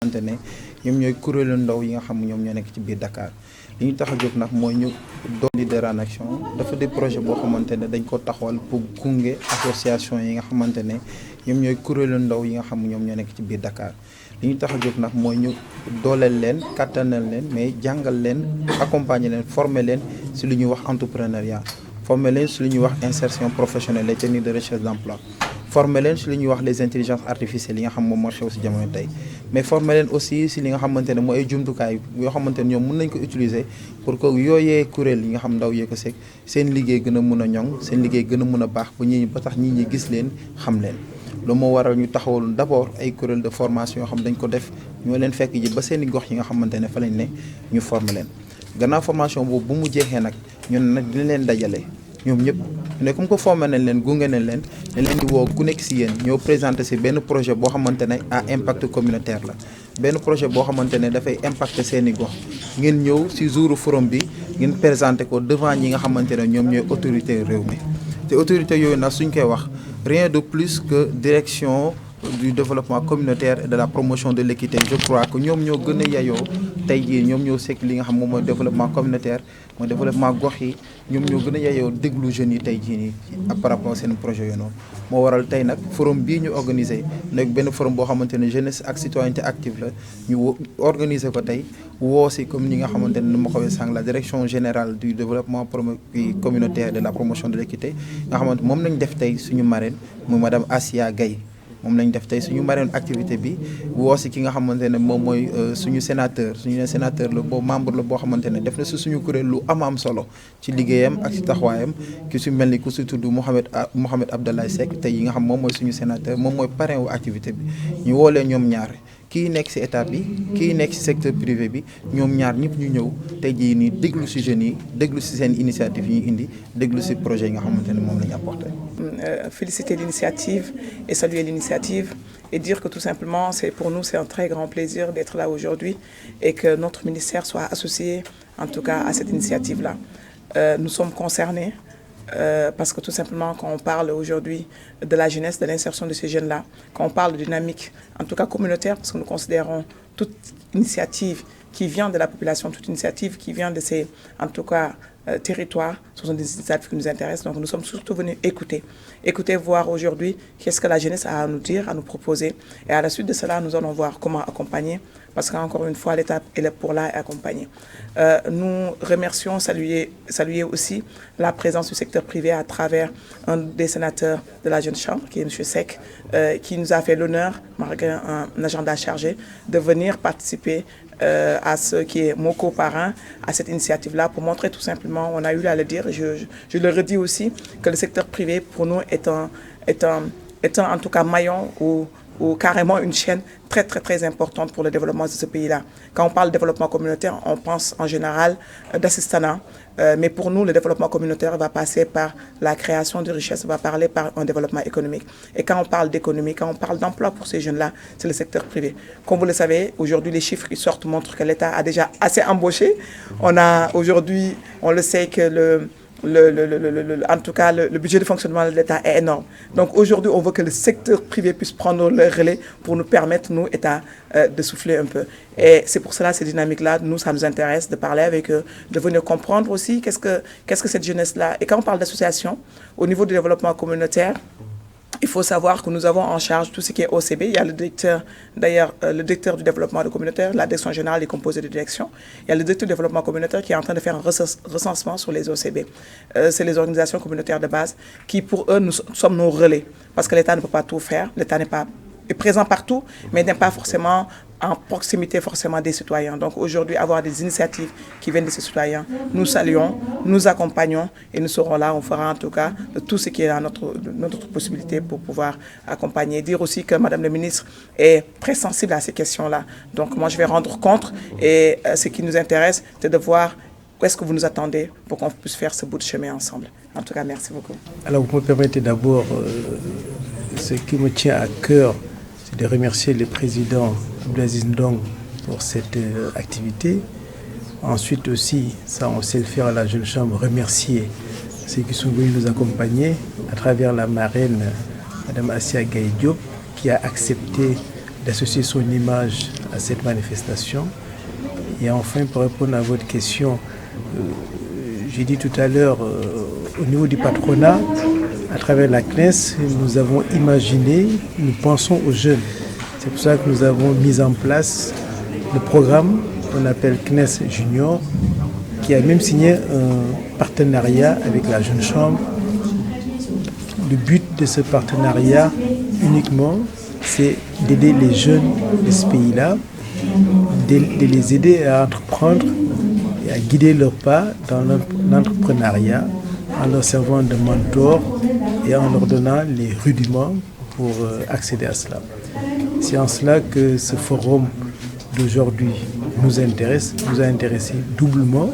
xamante ne ñoom ñooy kuréelu ndaw yi nga xam ñoom ñoo nekk ci biir Dakar li ñu tax a jóg nag mooy ñu doon leader en action dafa di projet boo xamante ne dañ ko taxawal pour gunge association yi nga xamante ne ñoom ñooy kuréelu ndaw yi nga xam ñoom ñoo nekk ci biir Dakar li ñu tax a jóg nag mooy ñu dooleel leen kattanal leen mais jàngal leen accompagner leen former leen si lu ñuy wax entrepreneuriat former leen si lu ñuy wax insertion professionnelle les techniques de recherche d'emploi former leen si li ñuy wax les intelligences artificielles yi nga xam moom moo xew si jamono tey mais former leen aussi si li nga xamante ne mooy ay jumtukaay yoo xamante ne ñoom mën nañ ko utiliser pour que yooyee kuréel yi nga xam ndaw yee ko seeg seen liggéey gën a mën a ñoŋ seen liggéey gën a mën a baax ba tax nit ñi gis leen xam leen loolu moo waral ñu taxawal d'abord ay kuréel de formation yoo xam dañ ko def ñoo leen fekk ji ba seen i gox yi nga xamante ne fa lañ ne ñu former leen gannaaw formation boobu bu mu jeexee nag ñun nag dina leen dajale ñoom ñëpp ne comme que formé nañ leen gunge nañ leen dañ leen di woo ku nekk si yéen ñoo présenté si benn projet boo xamante ne à impact communautaire la benn projet boo xamante ne dafay impacter seen i gox ngeen ñëw si jouru forum bi ngeen présenté ko devant ñi nga xamante ne ñoom ñooy autorité réew mi te autorité yooyu nag suñ koy wax rien de plus que direction du développement communautaire et de la promotion de l'équité je crois que ñoom ñoo gën a yayoo tey jii ñoom ñoo sekk li nga xam moom mooy développement communautaire mooy développement gox yi ñoom ñoo gën a yayoo déglu jeunes yi tey jii nii par rapport seen projet yooyu noonu moo waral tey nag forum bii ñu organisé nekk benn forum boo xamante ne jeunesse ak citoyenneté active la ñu organiser ko tey woo si comme ñi nga xamante ne ni ma ko waxee sànq la direction générale du développement communautaire de la promotion de l'équité nga xamante moom lañ def tey suñu marraine muy madame Assia Gaye moom lañ def tey suñu marraine activité bi woo si ki nga xamante ne moom mooy suñu sénateur la boo membre la boo xamante ne def na si suñu kuréel lu am solo ci liggéeyam ak si taxawaayam ki si mel ni ku si tudd Mouhamed Abdoulaye Seck tey yi nga xam moom mooy suñu sénateur moom mooy parrain wu activité bi ñu woolee ñoom ñaar kii nekk ci état bi kii nekk ci secteur privé bi ñoom ñaar ñëpp ñu ñëw tey jii nii déglu ci jeunes yi déglu ci seen initiative yi ñu indi déglu ci projet yi nga xamante ne moom la ñu apporté. Féliciter l'initiative et saluer l'initiative et dire que tout simplement pour nous c'est un très grand plaisir d'être là aujourd'hui et que notre ministère soit associé en tout cas à cette initiative-là. Nous sommes concernés. Parce que tout simplement, quand on parle aujourd'hui de la jeunesse, de l'insertion de ces jeunes-là, quand on parle de dynamique, en tout cas communautaire, parce que nous considérons toute initiative qui vient de la population, toute initiative qui vient de ces, en tout cas, territoires, ce sont des initiatives qui nous intéressent. Donc nous sommes surtout venus écouter, voir aujourd'hui qu'est-ce que la jeunesse a à nous dire, à nous proposer. Et à la suite de cela, nous allons voir comment accompagner, parce qu'encore une fois, l'État est pour là et accompagner. Nous remercions, saluer aussi la présence du secteur privé à travers un des sénateurs de la Jeune Chambre, qui est M. Seck, qui nous a fait l'honneur, malgré un agenda chargé, de venir participer à ce qui est mon coparrain, à cette initiative-là, pour montrer tout simplement, on a eu à le dire, je le redis aussi, que le secteur privé, pour nous, est un en tout cas maillon ou carrément une chaîne très importante pour le développement de ce pays-là. Quand on parle de développement communautaire, on pense en général d'assistanat, mais pour nous, le développement communautaire va passer par la création de richesses, va parler par un développement économique. Et quand on parle d'économie, quand on parle d'emploi pour ces jeunes-là, c'est le secteur privé. Comme vous le savez, aujourd'hui, les chiffres qui sortent montrent que l'État a déjà assez embauché. Aujourd'hui, on le sait que en tout cas, le budget de fonctionnement de l'État est énorme. Donc aujourd'hui, on veut que le secteur privé puisse prendre le relais pour nous permettre, nous, État, de souffler un peu. Et c'est pour cela, ces dynamiques-là, nous, ça nous intéresse de parler avec eux, de venir comprendre aussi qu'est-ce que cette jeunesse-là. Et quand on parle d'association, au niveau du développement communautaire, il faut savoir que nous avons en charge tout ce qui est OCB. Il y a le directeur, d'ailleurs, le directeur du développement communautaire, la direction générale est composée de direction. Il y a le directeur du développement communautaire qui est en train de faire un recensement sur les OCB. C'est les organisations communautaires de base qui, pour eux, nous sommes nos relais. Parce que l'État ne peut pas tout faire. L'État est présent partout, mais n'est pas forcément en proximité forcément des citoyens. Donc aujourd'hui, avoir des initiatives qui viennent de ces citoyens, nous saluons, nous accompagnons et nous serons là, on fera en tout cas de tout ce qui est à notre possibilité pour pouvoir accompagner. Dire aussi que Madame la ministre est très sensible à ces questions-là. Donc moi, je vais rendre compte et ce qui nous intéresse, c'est de voir où est-ce que vous nous attendez pour qu'on puisse faire ce bout de chemin ensemble. En tout cas, merci beaucoup. Alors, vous me permettez d'abord, ce qui me tient à cœur, c'est de remercier le président Abdelaziz Ndong pour cette activité. Ensuite aussi, ça on sait le faire à la Jeune Chambre, remercier ceux qui sont venus nous accompagner à travers la marraine Mme Assia Gaye Diop qui a accepté d'associer son image à cette manifestation. Et enfin, pour répondre à votre question, j'ai dit tout à l'heure, au niveau du patronat, à travers la CNES, nous avons imaginé, nous pensons aux jeunes. C'est pour ça que nous avons mis en place le programme qu'on appelle CNES Junior, qui a même signé un partenariat avec la Jeune Chambre. Le but de ce partenariat uniquement, c'est d'aider les jeunes de ce pays-là, de les aider à entreprendre et à guider leurs pas dans l'entrepreneuriat en leur servant de mentor et en leur donnant les rudiments pour accéder à cela. C'est en cela que ce forum d'aujourd'hui nous intéresse, nous a intéressés doublement.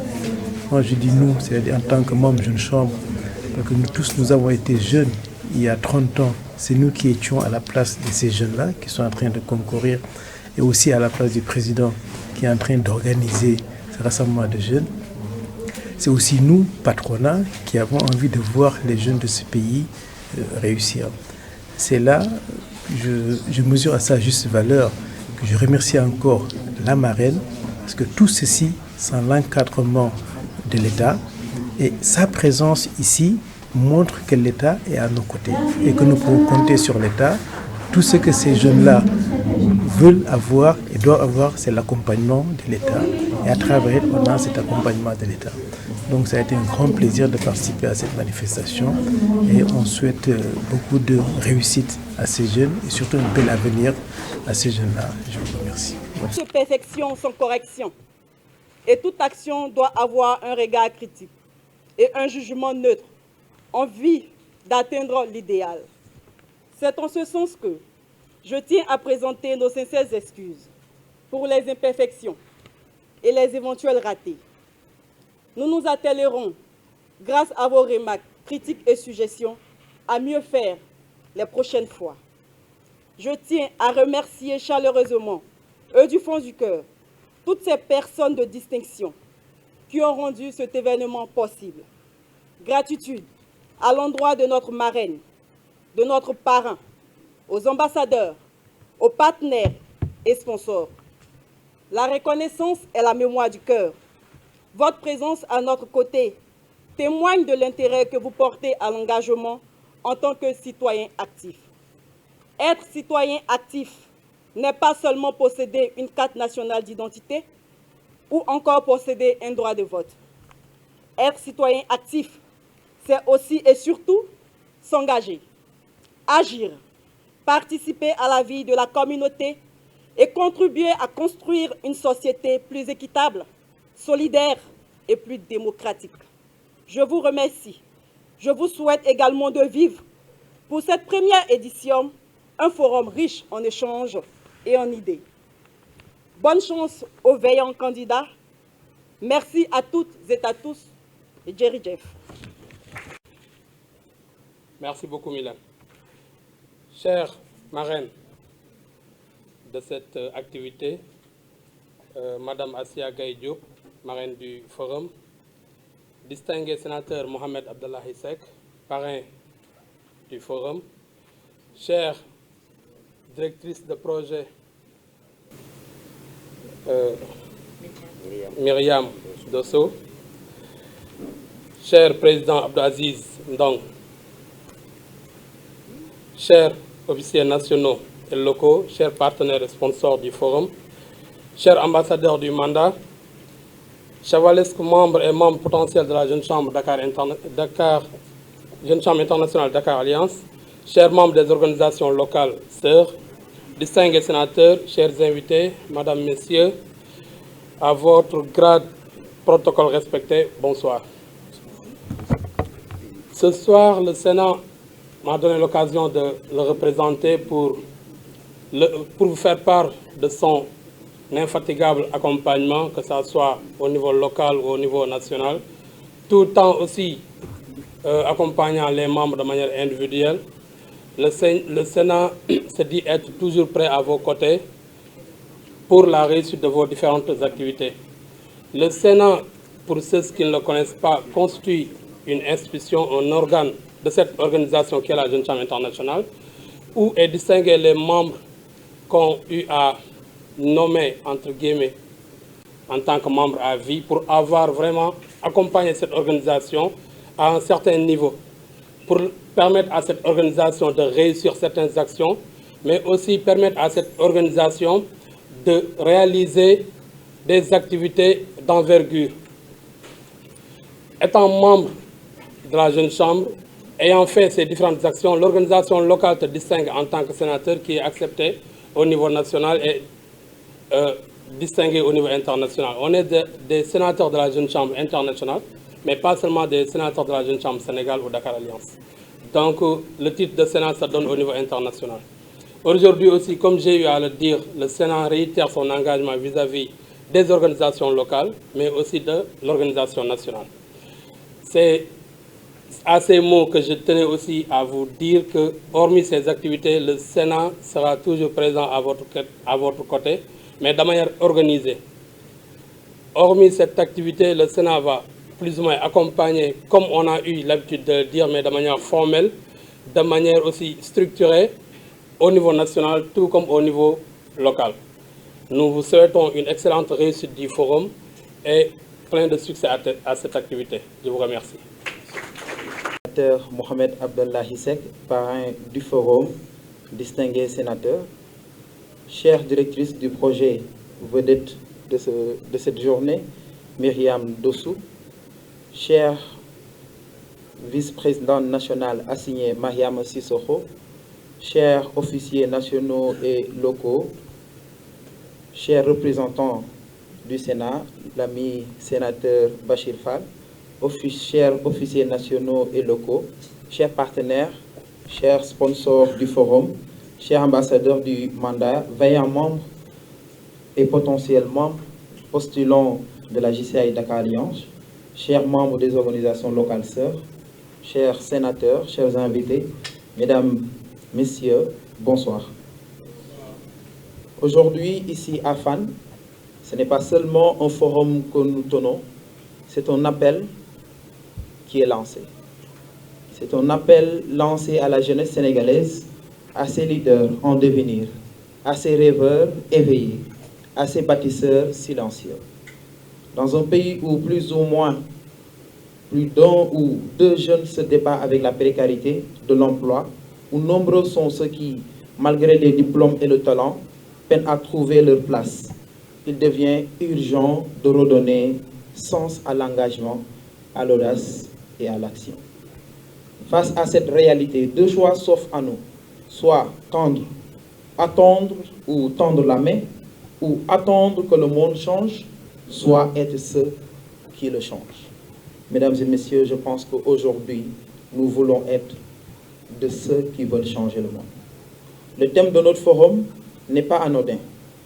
Moi je dis nous, c'est-à-dire en tant que membre Jeune Chambre, parce que nous tous nous avons été jeunes il y a 30 ans. C'est nous qui étions à la place de ces jeunes-là qui sont en train de concourir et aussi à la place du président qui est en train d'organiser ce rassemblement de jeunes. C'est aussi nous, patronat, qui avons envie de voir les jeunes de ce pays réussir. C'est là, je mesure à sa juste valeur, que je remercie encore la marraine, parce que tout ceci, sans l'encadrement de l'État, et sa présence ici montre que l'État est à nos côtés et que nous pouvons compter sur l'État. Tout ce que ces jeunes-là veulent avoir et doivent avoir, c'est l'accompagnement de l'État. Et à travers, on a cet accompagnement de l'État. Donc ça a été un grand plaisir de participer à cette manifestation et on souhaite beaucoup de réussite à ces jeunes et surtout un bel avenir à ces jeunes-là. Je vous remercie. Toute perfection sans correction et toute action doit avoir un regard critique et un jugement neutre en vue d'atteindre l'idéal. C'est en ce sens que je tiens à présenter nos sincères excuses pour les imperfections et les éventuels ratés. Nous nous attellerons, grâce à vos remarques, critiques et suggestions, à mieux faire les prochaines fois. Je tiens à remercier chaleureusement, du fond du cœur, toutes ces personnes de distinction qui ont rendu cet événement possible. Gratitude à l'endroit de notre marraine, de notre parrain, aux ambassadeurs, aux partenaires et sponsors. La reconnaissance est la mémoire du cœur. Votre présence à notre côté témoigne de l'intérêt que vous portez à l'engagement en tant que citoyen actif. Être citoyen actif n'est pas seulement posséder une carte nationale d'identité ou encore posséder un droit de vote. Être citoyen actif, c'est aussi et surtout s'engager, agir, participer à la vie de la communauté et contribuer à construire une société plus équitable, solidaire et plus démocratique. Je vous remercie. Je vous souhaite également de vivre pour cette première édition un forum riche en échanges et en idées. Bonne chance aux veillants candidats. Merci à toutes et à tous. Et Jerry Jeff. Merci beaucoup, Milan. Chère marraine de cette activité, Madame Assia Gaye Diop, marraine du Forum, distingué sénateur Mohamed Abdallahi Seck, parrain du Forum, chère directrice de projet Myriam Dosso, cher président Abdelaziz Ndong, chers officiers nationaux et locaux, chers partenaires et sponsors du Forum, chers ambassadeurs du mandat, chevaleresques membres et membres potentiels de la Jeune Chambre Jeune Chambre internationale Dakar Alliance, chers membres des organisations locales sœurs, distingués sénateurs, chers invités, Madame, Messieurs, à votre grade, protocole respecté, bonsoir. Ce soir, le Sénat m'a donné l'occasion de le représenter pour vous faire part de son infatigable accompagnement, que ce soit au niveau local ou au niveau national, tout en aussi accompagnant les membres de manière individuelle. Le Sénat se dit être toujours prêt à vos côtés pour la réussite de vos différentes activités. Le Sénat, pour ceux qui ne le connaissent pas, constitue une institution, un organe de cette organisation qui est la Jeune Chambre internationale, où est distingué les membres qui ont eu à nommé, entre guillemets, en tant que membre à vie, pour avoir vraiment accompagné cette organisation à un certain niveau, pour permettre à cette organisation de réussir certaines actions, mais aussi permettre à cette organisation de réaliser des activités d'envergure. Étant membre de la Jeune Chambre, ayant fait ces différentes actions, l'organisation locale te distingue en tant que sénateur qui est accepté au niveau national et distingué au niveau international. On est des sénateurs de la Jeune Chambre internationale, mais pas seulement des sénateurs de la Jeune Chambre Sénégal ou Dakar Alliance. Donc le titre de Sénat, ça donne au niveau international. Aujourd'hui aussi, comme j'ai eu à le dire, le Sénat réitère son engagement vis-à-vis des organisations locales, mais aussi de l'organisation nationale. C'est à ces mots que je tenais aussi à vous dire que, hormis ces activités, le Sénat sera toujours présent à votre côté, mais de manière organisée. Hormis cette activité, le Sénat va plus ou moins accompagner, comme on a eu l'habitude de le dire, mais de manière formelle, de manière aussi structurée, au niveau national, tout comme au niveau local. Nous vous souhaitons une excellente réussite du forum et plein de succès à cette activité. Je vous remercie. Mohamed Abdallahi Seck, parrain du forum, distingué sénateur, chère directrice du projet vedette de cette journée, Myriam Dossou, chère vice-présidente nationale assignée Mariam Sissoko, chers officiers nationaux et locaux, chers représentants du Sénat, l'ami sénateur Bachir Fall, chers officiers nationaux et locaux, chers partenaires, chers sponsors du forum, chers ambassadeurs du mandat, vaillants membres et potentiels membres, postulants de la JCI Dakar Alliance, chers membres des organisations locales sœurs, chers sénateurs, chers invités, mesdames, messieurs, bonsoir. Aujourd'hui, ici à Fann, ce n'est pas seulement un forum que nous tenons, c'est un appel qui est lancé. C'est un appel lancé à la jeunesse sénégalaise, à ses leaders en devenir, à ses rêveurs éveillés, à ses bâtisseurs silencieux. Dans un pays où plus ou moins, plus d'un ou deux jeunes se débattent avec la précarité de l'emploi, où nombreux sont ceux qui, malgré les diplômes et le talent, peinent à trouver leur place, il devient urgent de redonner sens à l'engagement, à l'audace et à l'action. Face à cette réalité, deux choix s'offrent à nous, soit attendre ou tendre la main, ou attendre que le monde change, soit être ceux qui le changent. Mesdames et messieurs, je pense qu'aujourd'hui, nous voulons être de ceux qui veulent changer le monde. Le thème de notre forum n'est pas anodin.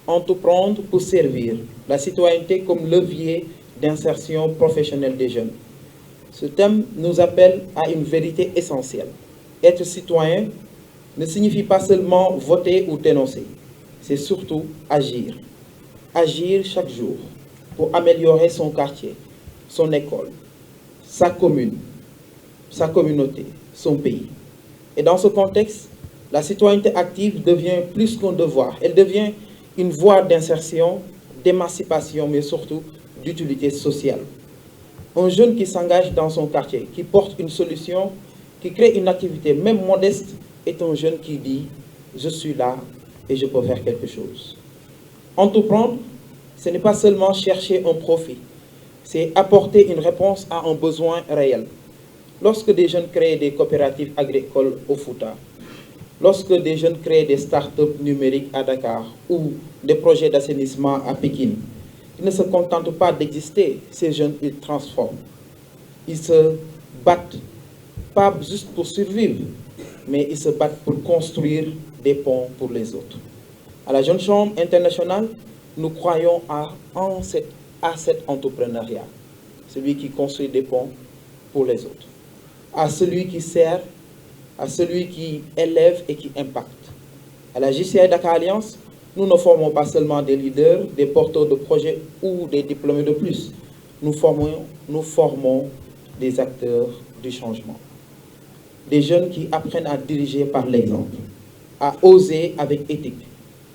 Entreprendre pour servir la citoyenneté comme levier d'insertion professionnelle des jeunes. Ce thème nous appelle à une vérité essentielle. Être citoyen ne signifie pas seulement voter ou dénoncer, c'est surtout agir. Agir chaque jour pour améliorer son quartier, son école, sa commune, sa communauté, son pays. Et dans ce contexte, la citoyenneté active devient plus qu'un devoir. Elle devient une voie d'insertion, d'émancipation, mais surtout d'utilité sociale. Un jeune qui s'engage dans son quartier, qui porte une solution, qui crée une activité, même modeste, est un jeune qui dit « je suis là et je peux faire quelque chose ». Entreprendre, ce n'est pas seulement chercher un profit, c'est apporter une réponse à un besoin réel. Lorsque des jeunes créent des coopératives agricoles au Fouta, lorsque des jeunes créent des start-up numériques à Dakar ou des projets d'assainissement à Pékin, ils ne se contentent pas d'exister, ces jeunes, ils transforment. Ils se battent, pas juste pour survivre, mais ils se battent pour construire des ponts pour les autres. À la Jeune Chambre internationale, nous croyons à cet entrepreneuriat, celui qui construit des ponts pour les autres, à celui qui sert, à celui qui élève et qui impacte. À la JCI Dakar Alliance, nous ne formons pas seulement des leaders, des porteurs de projets ou des diplômés de plus. Nous formons des acteurs du changement. Des jeunes qui apprennent à diriger par l'exemple, à oser avec éthique,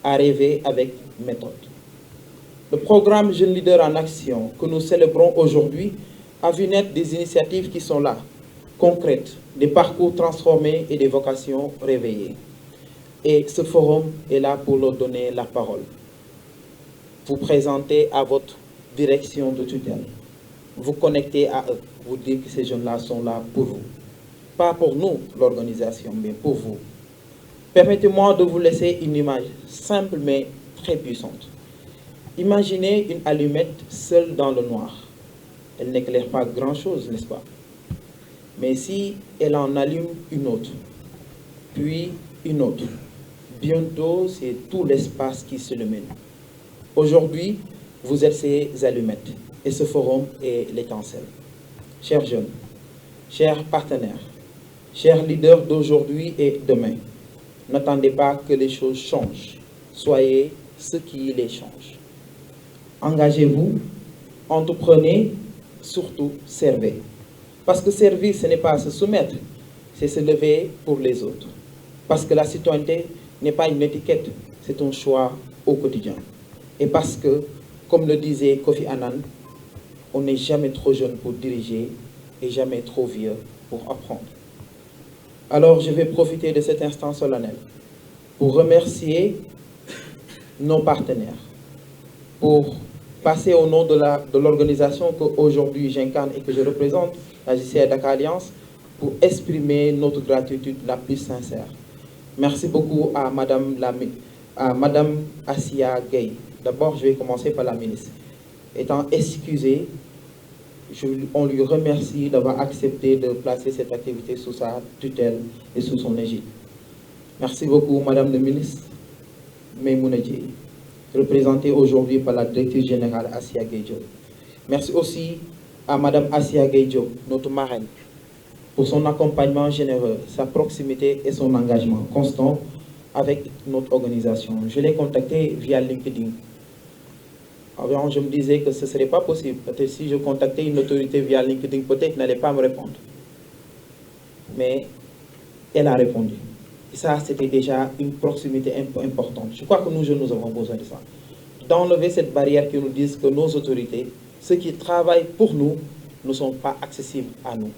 à rêver avec méthode. Le programme Jeunes Leaders en Action que nous célébrons aujourd'hui a vu naître des initiatives qui sont là, concrètes, des parcours transformés et des vocations réveillées. Et ce forum est là pour leur donner la parole. Vous présentez à votre direction de tutelle. Vous connectez à eux. Vous dites que ces jeunes-là sont là pour vous. Pas pour nous, l'organisation, mais pour vous. Permettez-moi de vous laisser une image simple mais très puissante. Imaginez une allumette seule dans le noir. Elle n'éclaire pas grand-chose, n'est-ce pas? Mais si elle en allume une autre, puis une autre, bientôt c'est tout l'espace qui s'illumine. Aujourd'hui, vous êtes ces allumettes et ce forum est l'étincelle. Chers jeunes, chers partenaires, chers leaders d'aujourd'hui et demain, n'attendez pas que les choses changent. Soyez ceux qui les changent. Engagez-vous, entreprenez, surtout servez. Parce que servir, ce n'est pas se soumettre, c'est se lever pour les autres. Parce que la citoyenneté n'est pas une étiquette, c'est un choix au quotidien. Et parce que, comme le disait Kofi Annan, on n'est jamais trop jeune pour diriger et jamais trop vieux pour apprendre. Alors, je vais profiter de cet instant solennel pour remercier nos partenaires, pour passer au nom de l'organisation qu'aujourd'hui j'incarne et que je représente, la JCI Dakar Alliance, pour exprimer notre gratitude la plus sincère. Merci beaucoup à Madame Assia Gueye. D'abord, je vais commencer par la ministre. Étant excusée, on lui remercie d'avoir accepté de placer cette activité sous sa tutelle et sous son égide. Merci beaucoup, Madame la ministre Maïmouna Dièye, représentée aujourd'hui par la directrice générale Assia Gueye Diop. Merci aussi à Madame Assia Gueye Diop, notre marraine, pour son accompagnement généreux, sa proximité et son engagement constant avec notre organisation. Je l'ai contactée via LinkedIn. Avant, je me disais que ce ne serait pas possible. Peut-être si je contactais une autorité via LinkedIn, peut-être qu'elle n'allait pas me répondre. Mais elle a répondu. Et ça, c'était déjà une proximité importante. Je crois que nous jeunes, nous avons besoin de ça. D'enlever cette barrière qui nous dit que nos autorités, ceux qui travaillent pour nous, ne sont pas accessibles à nous.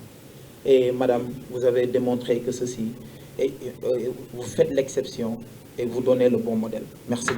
Et madame, vous avez démontré que ceci, vous faites l'exception et vous donnez le bon modèle. Merci beaucoup.